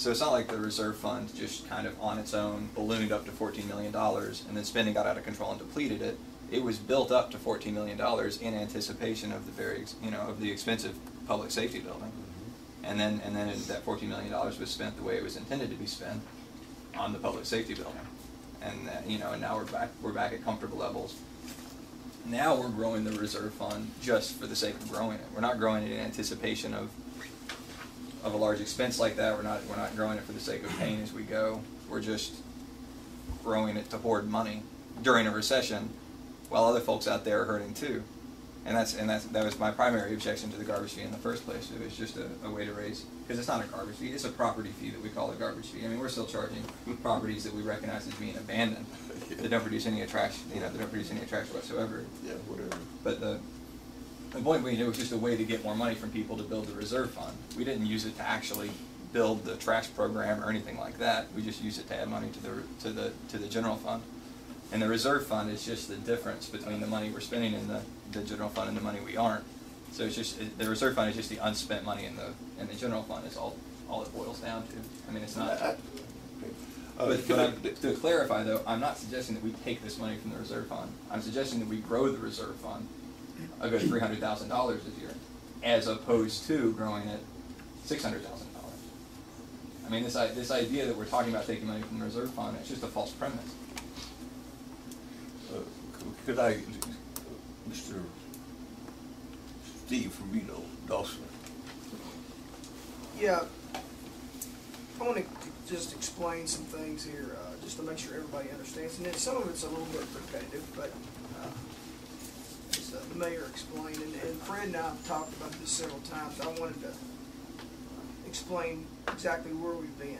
So it's not like the reserve fund just kind of on its own ballooned up to $14 million and then spending got out of control and depleted it. It was built up to $14 million in anticipation of the of the expensive public safety building. And then that $14 million was spent the way it was intended to be spent on the public safety building. And and now we're back at comfortable levels. Now we're growing the reserve fund just for the sake of growing it. We're not growing it in anticipation of a large expense like that. We're not growing it for the sake of paying as we go. We're just growing it to hoard money during a recession, while other folks out there are hurting too. And that was my primary objection to the garbage fee in the first place. It was just a way to raise, because it's not a garbage fee, it's a property fee that we call a garbage fee. I mean, we're still charging properties that we recognize as being abandoned, that don't produce any trash, that don't produce any trash whatsoever. Yeah, whatever. But the point being, it was just a way to get more money from people to build the reserve fund. We didn't use it to actually build the trash program or anything like that. We just used it to add money to the general fund. And the reserve fund is just the difference between the money we're spending in the general fund and the money we aren't. So it's just the reserve fund is just the unspent money in the general fund is all it boils down to. I mean, it's not. But to clarify though, I'm not suggesting that we take this money from the reserve fund. I'm suggesting that we grow the reserve fund a good $300,000 this year, as opposed to growing it $600,000. I mean, this idea that we're talking about taking money from the reserve fund, it's just a false premise. Could I, Mr. Steve from Dawson? Yeah, I want to just explain some things here, just to make sure everybody understands. And then some of it's a little bit repetitive, but as the mayor explained, and Fred and I have talked about this several times, I wanted to explain exactly where we've been.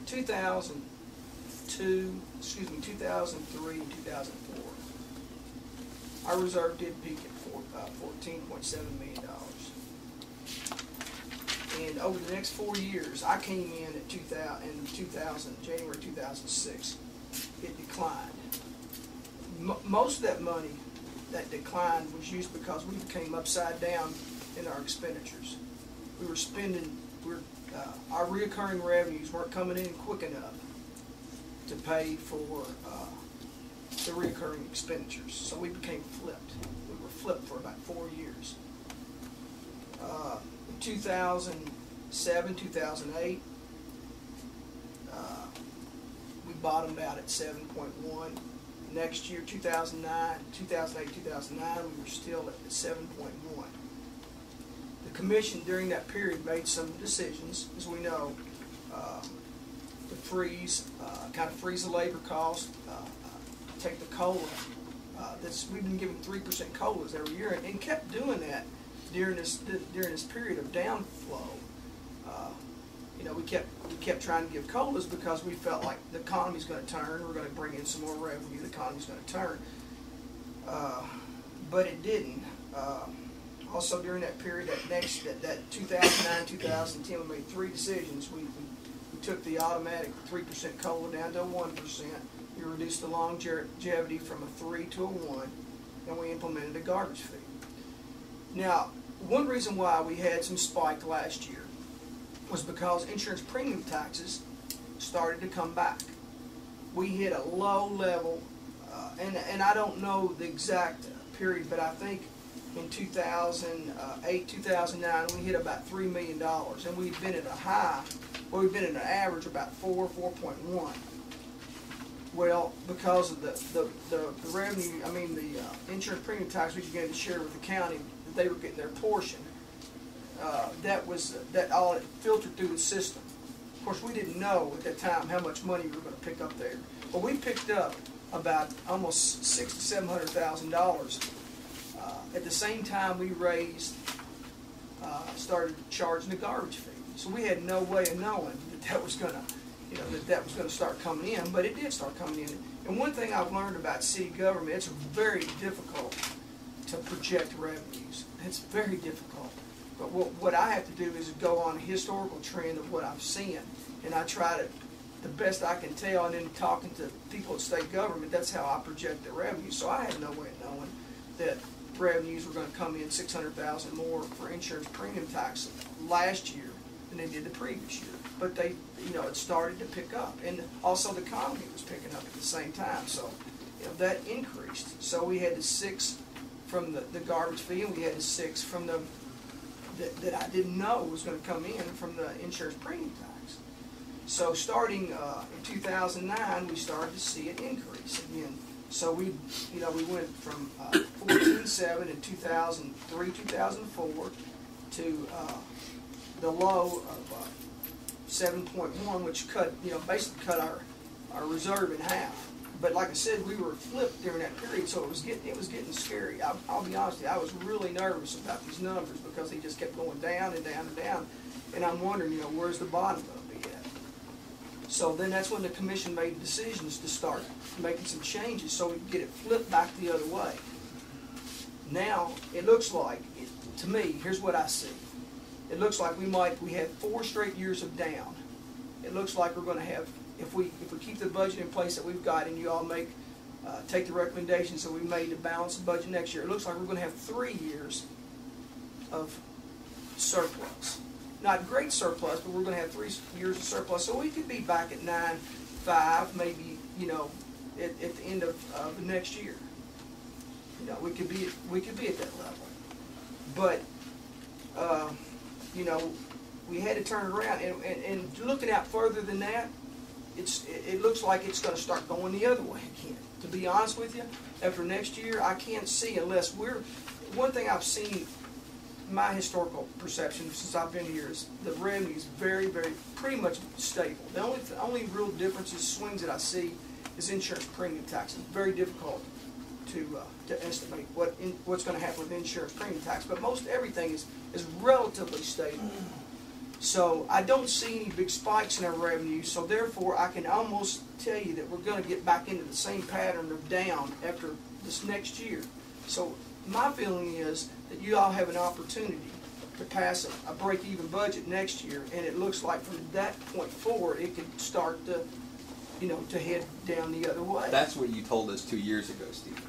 2003 and 2004, our reserve did peak at $14.7 million. And over the next 4 years, I came in at January 2006, it declined. Most of that money that declined was used because we became upside down in our expenditures. We were spending, our reoccurring revenues weren't coming in quick enough to pay for the reoccurring expenditures. So we became flipped. We were flipped for about 4 years. In 2007, 2008, we bottomed out at 7.1. Next year, 2008, 2009, we were still at 7.1. The commission during that period made some decisions, as we know, to freeze, kind of freeze the labor cost, take the COLA. We've been giving 3% COLAs every year, and kept doing that during this period of downflow. We kept trying to give COLAs because we felt like the economy's going to turn. We're going to bring in some more revenue. The economy's going to turn, but it didn't. Also, during that period, that 2009, 2010, we made 3 decisions. We took the automatic 3% COLA down to 1%. We reduced the longevity from a 3 to a 1, and we implemented a garbage fee. Now, one reason why we had some spike last year was because insurance premium taxes started to come back. We hit a low level, and I don't know the exact period, but I think in 2008, 2009, we hit about $3 million, and we've been at a high, well, we've been at an average about 4.1. Well, because of the revenue, I mean the insurance premium tax we began to share with the county, that they were getting their portion. That all it filtered through the system. Of course, we didn't know at that time how much money we were going to pick up there, but we picked up about almost $600,000 to $700,000. At the same time, we started charging the garbage fee. So we had no way of knowing that was going to, that was going to start coming in, but it did start coming in. And one thing I've learned about city government, it's very difficult to project revenues. It's very difficult. But what I have to do is go on a historical trend of what I've seen, and I try to, the best I can tell, and then talking to people at state government, that's how I project the revenue. So I had no way of knowing that revenues were going to come in $600,000 more for insurance premium tax last year than they did the previous year. But they, it started to pick up, and also the economy was picking up at the same time. So, that increased. So we had the 6 from the garbage fee, and we had the 6 from that I didn't know was going to come in from the insurance premium tax. So starting in 2009, we started to see it increase again. So we went from 14.7 in 2003, 2004 to the low of 7.1, which basically cut our reserve in half. But like I said, we were flipped during that period, so it was getting scary. I'll be honest with you, I was really nervous about these numbers because they just kept going down and down and down, and I'm wondering, where's the bottom going to be at? So then that's when the commission made decisions to start making some changes so we could get it flipped back the other way. Now it looks like, to me, here's what I see. It looks like we had 4 straight years of down. It looks like we're going to have, if we keep the budget in place that we've got, and you all take the recommendations that we made to balance the budget next year, it looks like we're going to have 3 years of surplus. Not great surplus, but we're going to have 3 years of surplus. So we could be back at 9.5, maybe, at the end of the next year. We could be at that level. But we had to turn it around, and looking out further than that, it looks like it's going to start going the other way again. To be honest with you, after next year, I can't see unless one thing I've seen, my historical perception since I've been here, is the revenue is very, very, pretty much stable. The only real differences, swings that I see is insurance premium tax. It's very difficult to estimate what's going to happen with insurance premium tax, but most everything is relatively stable. So I don't see any big spikes in our revenue, so therefore I can almost tell you that we're going to get back into the same pattern of down after this next year. So my feeling is that you all have an opportunity to pass a break-even budget next year, and it looks like from that point forward it could start to head down the other way. That's what you told us 2 years ago, Steve.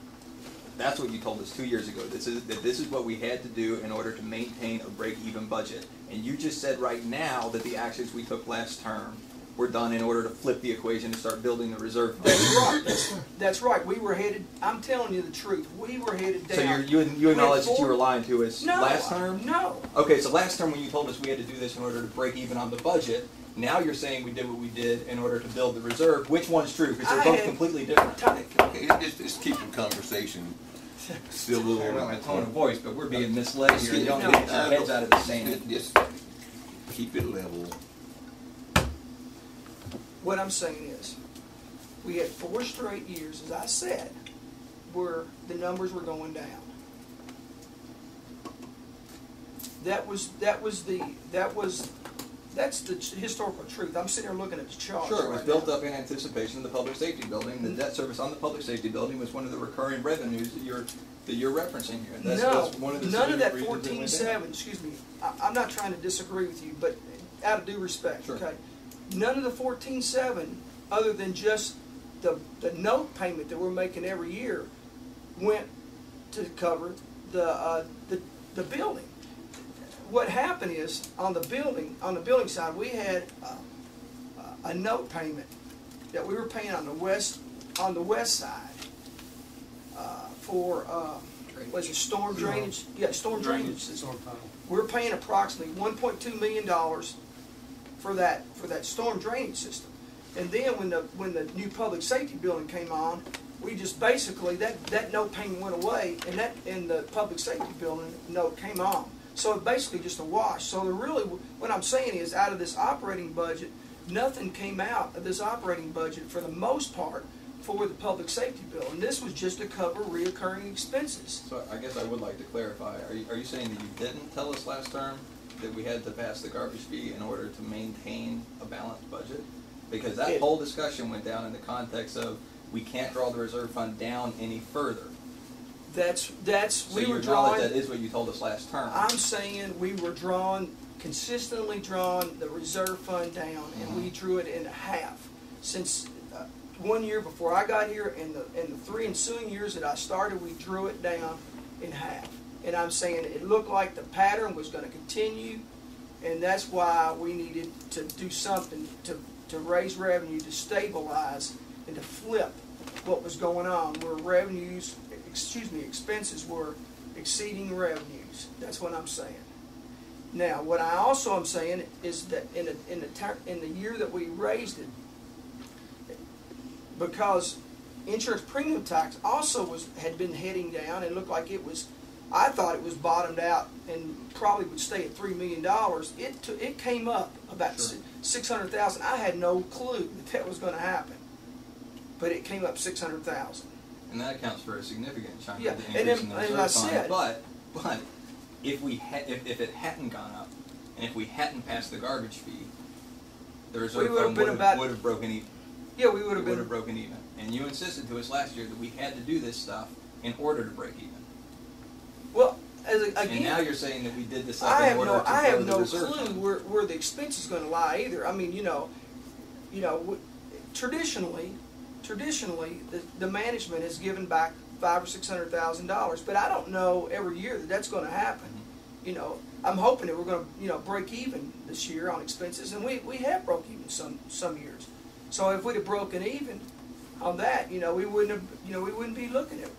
That's what you told us 2 years ago. This is what we had to do in order to maintain a break-even budget. And you just said right now that the actions we took last term were done in order to flip the equation and start building the reserve fund. That's right. That's right. We were headed. I'm telling you the truth. We were headed down. So you acknowledge that you were lying to us last term? No. Okay, so last term when you told us we had to do this in order to break even on the budget, now you're saying we did what we did in order to build the reserve. Which one's true? Because they're both completely different. Okay, just keep the conversation still a little. I don't know my tone of voice, but we're being misled here. You don't get your heads out of the sand. Just keep it level. What I'm saying is, we had 4 straight years, as I said, where the numbers were going down. That's the historical truth. I'm sitting here looking at the charts. Sure, it was right built now. up in anticipation of the public safety building. The debt service on the public safety building was one of the recurring revenues that you're referencing here. That's one of the none of that reasons it went 14.7. Excuse me. I'm not trying to disagree with you, but out of due respect, Sure. okay. None of the 14.7, other than just the note payment that we're making every year, went to cover the building. What happened is on the building side, we had a note payment that we were paying on the west side for was it storm drainage? Yeah, storm drainage system. We were paying approximately $1.2 million for that storm drainage system. And then when the new public safety building came on, we just basically that note payment went away, and the public safety building note came on. So it basically just a wash. So really, what I'm saying is, out of this operating budget, nothing came out of this operating budget for the most part for the public safety bill, and this was just to cover reoccurring expenses. So I guess I would like to clarify. Are you saying that you didn't tell us last term that we had to pass the garbage fee in order to maintain a balanced budget? Because that whole discussion went down in the context of we can't draw the reserve fund down any further. So we were drawing. That is what you told us last term. I'm saying we were consistently drawing the reserve fund down, and we drew it in half. Since 1 year before I got here, and the 3 ensuing years that I started, we drew it down in half. And I'm saying it looked like the pattern was going to continue And that's why we needed to do something to raise revenue, to stabilize, and to flip what was going on, where expenses were exceeding revenues. That's what I'm saying. Now, what I also am saying is that in the year that we raised it, because insurance premium tax also had been heading down and looked like it was, I thought it was bottomed out and probably would stay at $3 million. It came up about $600,000. I had no clue that was going to happen, but it came up $600,000. And that accounts for a significant chunk Yeah, of the and increase then, in the as reserve I fund. said, But if it hadn't gone up, and if we hadn't passed the garbage fee, the reserve fund would have broken even. Yeah, we would have been broken even. And you insisted to us last year that we had to do this stuff in order to break even. Well, again, and now you're saying that we did this stuff I in order to I have grow the no reserve clue fund. where the expense is going to lie either. I mean, traditionally, the management has given back $500,000 or $600,000, but I don't know every year that that's going to happen. I'm hoping that we're going to break even this year on expenses, and we have broke even some years. So if we'd have broken even on that, we wouldn't be looking at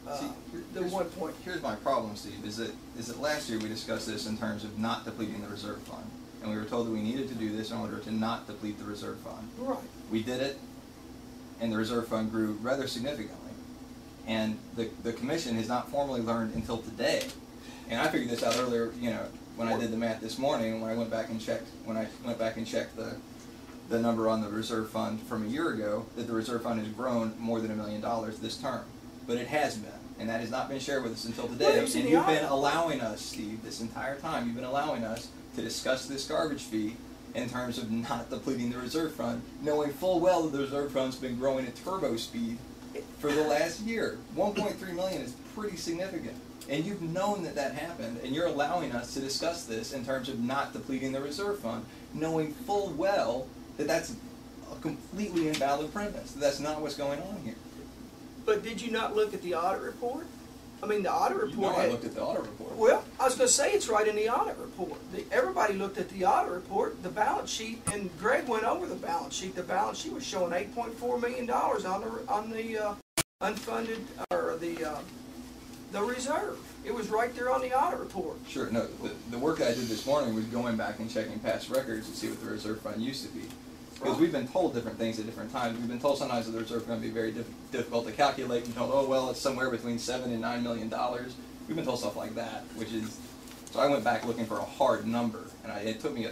the 1 point. Here's my problem, Steve, is that last year we discussed this in terms of not depleting the reserve fund. And we were told that we needed to do this in order to not deplete the reserve fund. Right. We did it, and the reserve fund grew rather significantly. And the commission has not formally learned until today. And I figured this out earlier, when I did the math this morning, when I went back and checked the number on the reserve fund from a year ago, that the reserve fund has grown more than $1 million this term. But it has been, and that has not been shared with us until today. And you've been allowing us, Steve, this entire time, you've been allowing us to discuss this garbage fee in terms of not depleting the reserve fund, knowing full well that the reserve fund's been growing at turbo speed for the last year. 1.3 million is pretty significant. And you've known that happened, and you're allowing us to discuss this in terms of not depleting the reserve fund, knowing full well that that's a completely invalid premise. That's not what's going on here. But did you not look at the audit report? I mean, the audit report. I looked at the audit report. Well, I was going to say it's right in the audit report. Everybody looked at the audit report, the balance sheet, and Greg went over the balance sheet. The balance sheet was showing $8.4 million on the unfunded or the reserve. It was right there on the audit report. Sure. No, the work I did this morning was going back and checking past records to see what the reserve fund used to be. Because we've been told different things at different times. We've been told sometimes that the reserve fund be very difficult to calculate. We've been told, oh, well, it's somewhere between $7 and $9 million. We've been told stuff like that, which is, so I went back looking for a hard number. And it took me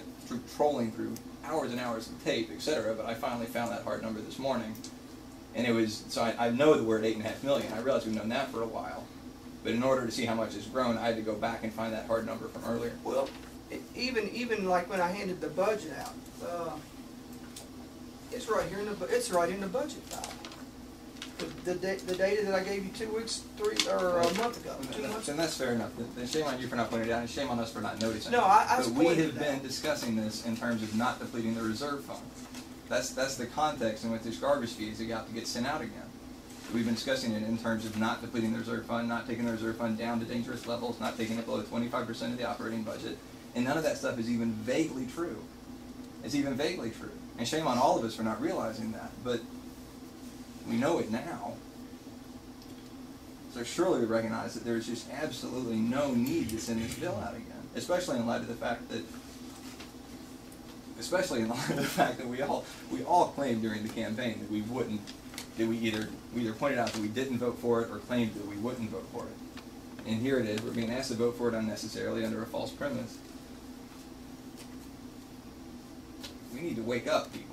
trolling through hours and hours of tape, etc. But I finally found that hard number this morning. And it was, so I know the word $8.5 million. I realized we've known that for a while. But in order to see how much it's grown, I had to go back and find that hard number from earlier. Well, even like when I handed the budget out, it's right here in the budget file. The data that I gave you 2 weeks, a month ago, 2 months. And that's fair enough. Then shame on you for not pointing it out, and shame on us for not noticing. No, But we have been discussing this in terms of not depleting the reserve fund. That's the context in which this garbage fee is about to get sent out again. We've been discussing it in terms of not depleting the reserve fund, not taking the reserve fund down to dangerous levels, not taking it below 25% of the operating budget, and none of that stuff is even vaguely true. It's even vaguely true. And shame on all of us for not realizing that, but we know it now. So surely we recognize that there's just absolutely no need to send this bill out again, especially in light of the fact that we all claimed during the campaign that we wouldn't, that we either pointed out that we didn't vote for it or claimed that we wouldn't vote for it. And here it is, we're being asked to vote for it unnecessarily under a false premise. We need to wake up, people.